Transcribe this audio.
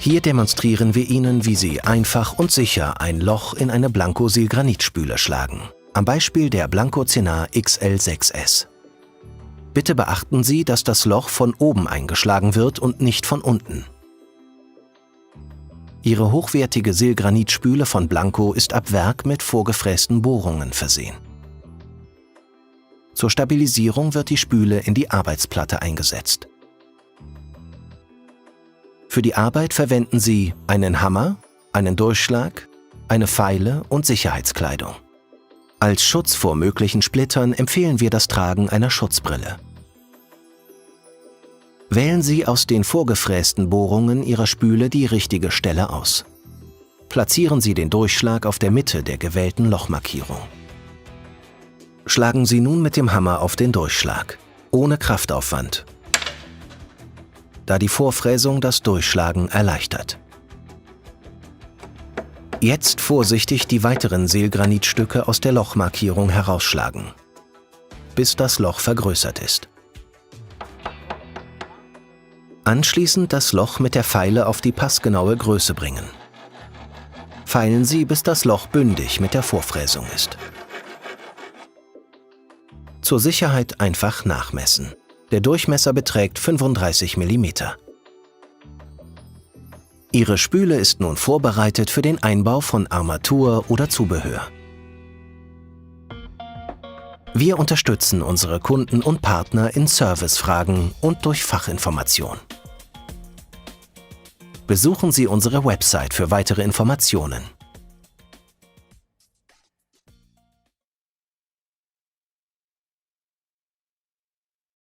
Hier demonstrieren wir Ihnen, wie Sie einfach und sicher ein Loch in eine Blanco-Silgranitspüle schlagen. Am Beispiel der Blanco Cenar XL6S. Bitte beachten Sie, dass das Loch von oben eingeschlagen wird und nicht von unten. Ihre hochwertige Silgranitspüle von Blanco ist ab Werk mit vorgefrästen Bohrungen versehen. Zur Stabilisierung wird die Spüle in die Arbeitsplatte eingesetzt. Für die Arbeit verwenden Sie einen Hammer, einen Durchschlag, eine Feile und Sicherheitskleidung. Als Schutz vor möglichen Splittern empfehlen wir das Tragen einer Schutzbrille. Wählen Sie aus den vorgefrästen Bohrungen Ihrer Spüle die richtige Stelle aus. Platzieren Sie den Durchschlag auf der Mitte der gewählten Lochmarkierung. Schlagen Sie nun mit dem Hammer auf den Durchschlag, ohne Kraftaufwand, da die Vorfräsung das Durchschlagen erleichtert. Jetzt vorsichtig die weiteren Silgranitstücke aus der Lochmarkierung herausschlagen, bis das Loch vergrößert ist. Anschließend das Loch mit der Feile auf die passgenaue Größe bringen. Feilen Sie, bis das Loch bündig mit der Vorfräsung ist. Zur Sicherheit einfach nachmessen. Der Durchmesser beträgt 35 mm. Ihre Spüle ist nun vorbereitet für den Einbau von Armatur oder Zubehör. Wir unterstützen unsere Kunden und Partner in Servicefragen und durch Fachinformation. Besuchen Sie unsere Website für weitere Informationen.